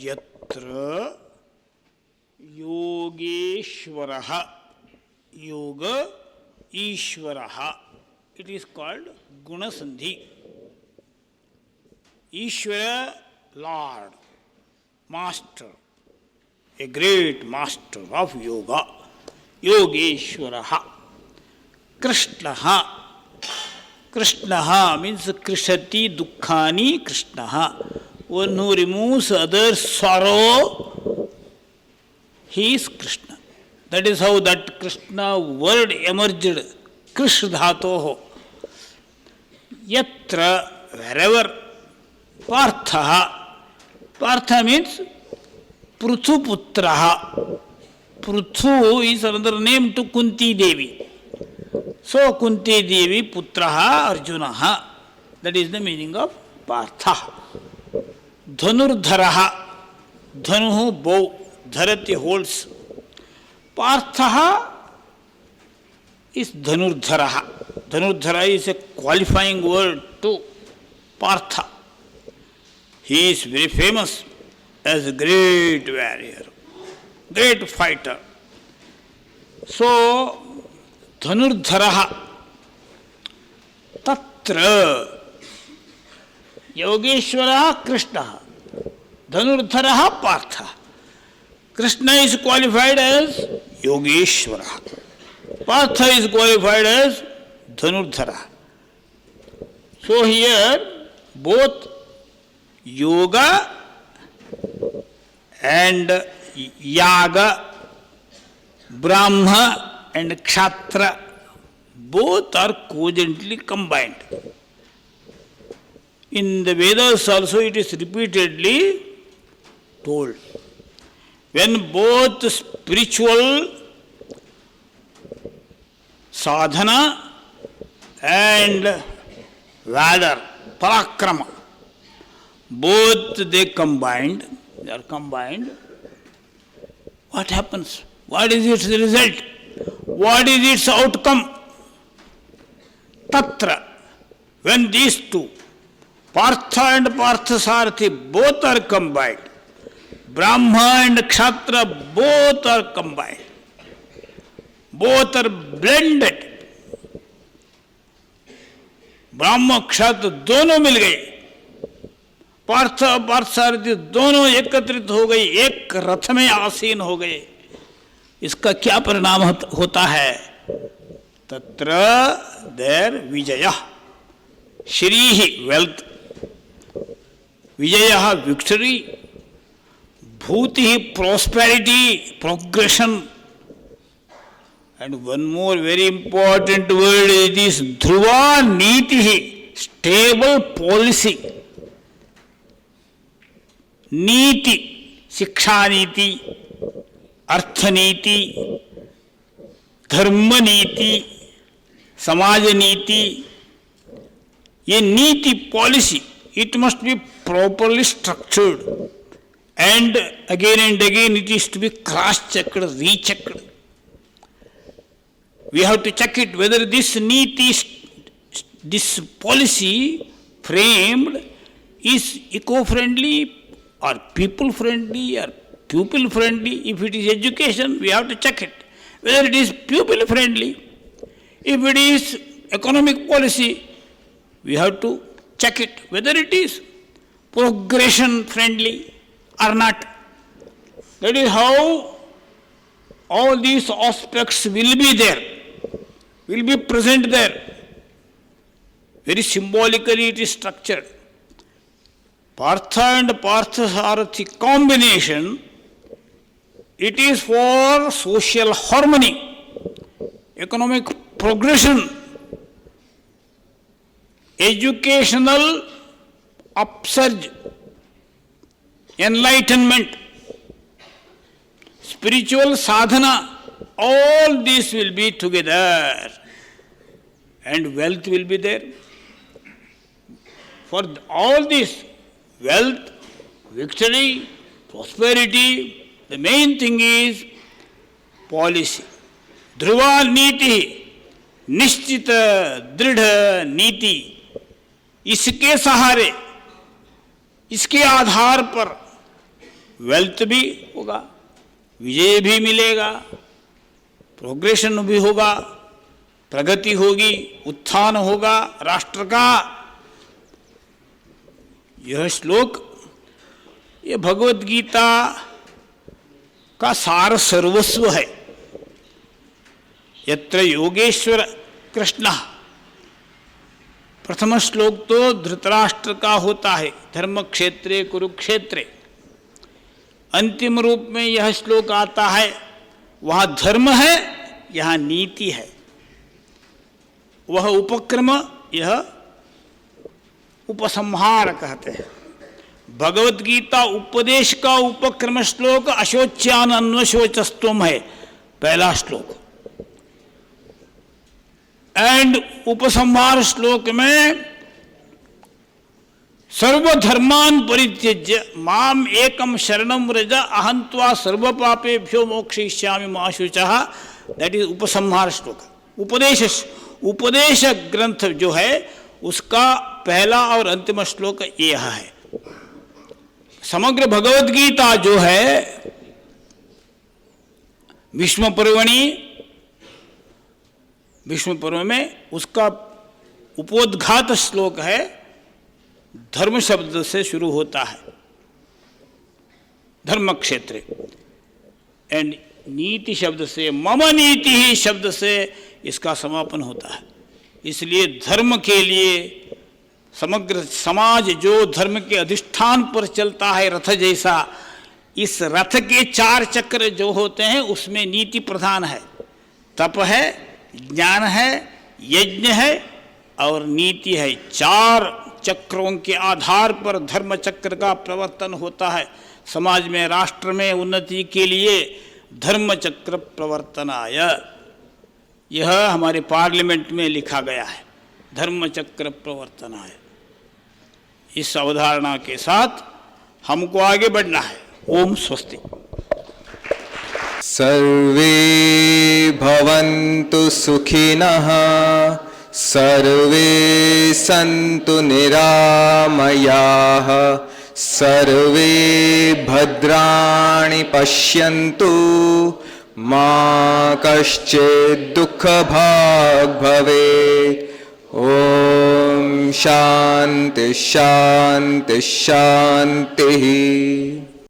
यत्र योगेश्वरः, योग ईश्वरः, it is called Gunasandhi. Ishvara, Lord, Master, a great master of yoga, Yogeshwaraha. Krishnaha, Krishnaha means Krishati Dukkhani Krishnaha. One who removes others' sorrow, he is Krishna. That is how that Krishna word emerged. Krish dhatoho. Yatra, wherever. Partha. Partha means Pruthuputraha. Pruthu is another name to Kunti Devi. So Kunti Devi Putraha Arjunaha. That is the meaning of Partha. Dhanurdharaha. Dhanuhu bow. Dharati holds. Parthaha is Dhanurdharaha. Dhanurdhara is a qualifying word to Partha. He is very famous as a great warrior, great fighter. So, Dhanurdharaha Tatra Yogeshwaraha Krishna Dhanurdharaha Partha. Krishna is qualified as Yogeshwara. Partha is qualified as Dhanurdhara. So here both yoga and yaga, brahma and kshatra, both are cogently combined. In the Vedas also it is repeatedly told. When both spiritual sadhana and valor, parakrama, both they are combined, what happens? What is its result? What is its outcome? Tatra, when these two, Partha and Parthasarathi, both are combined, Brahma and Kshatra both are combined, both are blended. ब्राह्म क्षत्र दोनों मिल गए, पार्थ पार्थसारथी दोनों एकत्रित हो गए, एक रथ में आसीन हो गए. इसका क्या परिणाम होता है? तत्र देर विजय, श्री वेल्थ, विजय विक्टरी, भूति prosperity, progression. And one more very important word, it is dhruva niti, stable policy. Niti, shiksha niti, artha niti, dharma niti, samaj niti. Ye niti policy, it must be properly structured. And again it is to be cross-checked, rechecked. We have to check it whether this niti, this policy framed is eco-friendly or people-friendly or pupil-friendly. If it is education, we have to check it whether it is pupil-friendly. If it is economic policy, we have to check it whether it is progression-friendly or not. That is how all these aspects will be there, will be present there. Very symbolically it is structured. Partha and Parthasarathi combination, it is for social harmony, economic progression, educational upsurge, enlightenment, spiritual sadhana, all these will be together and wealth will be there. For all this, wealth, victory, prosperity, the main thing is policy. Dhruva niti, nishchita, dridha niti, इसके सहारे, इसके आधार पर wealth भी होगा, विजय भी मिलेगा, progression भी होगा, प्रगति होगी, उत्थान होगा राष्ट्र का। यह श्लोक, ये भगवत गीता का सार सर्वस्व है। यत्र योगेश्वर कृष्ण, प्रथम श्लोक तो धृतराष्ट्र का होता है, धर्म क्षेत्रे कुरुक्षेत्रे। अंतिम रूप में यह श्लोक आता है, वहाँ धर्म है, यहाँ नीति है। वह उपक्रम, यह उपसंहार कहते हैं। भगवत गीता उपदेश का उपक्रम श्लोक अशोच्यान अन्वशोचस्तुम है, पहला श्लोक। एंड उपसंहार श्लोक में सर्वधर्मान परित्यज्य माम एकम शरणम व्रज अहं त्वा सर्व पापेभ्यो मोक्षयिष्यामि मा शुचः। दैट इज उपसंहार श्लोक। उपदेश ग्रंथ जो है उसका पहला और अंतिम श्लोक यह है। समग्र भगवद गीता जो है भीष्म पर्व में उसका उपोद्घात श्लोक है, धर्म शब्द से शुरू होता है, धर्म क्षेत्र, एंड नीति शब्द से, मम नीति ही शब्द से इसका समापन होता है। इसलिए धर्म के लिए समग्र समाज जो धर्म के अधिष्ठान पर चलता है रथ जैसा, इस रथ के 4 चक्र जो होते हैं उसमें नीति प्रधान है। तप है, ज्ञान है, यज्ञ है और नीति है। 4 चक्रों के आधार पर धर्म चक्र का प्रवर्तन होता है। समाज में, राष्ट्र में उन्नति के लिए धर्म चक्र प्रवर्तनाय, यह हमारे पार्लियामेंट में लिखा गया है, धर्म चक्र प्रवर्तनाय। इस अवधारणा के साथ हमको आगे बढ़ना है। ओम स्वस्ति। सर्वे भवन्तु सुखिनः, सर्वे सन्तु निरामयाः, सर्वे भद्राणि पश्यन्तु, मा कश्चित् दुःखभाग् भवेत्। ओम शांति शांति शांति।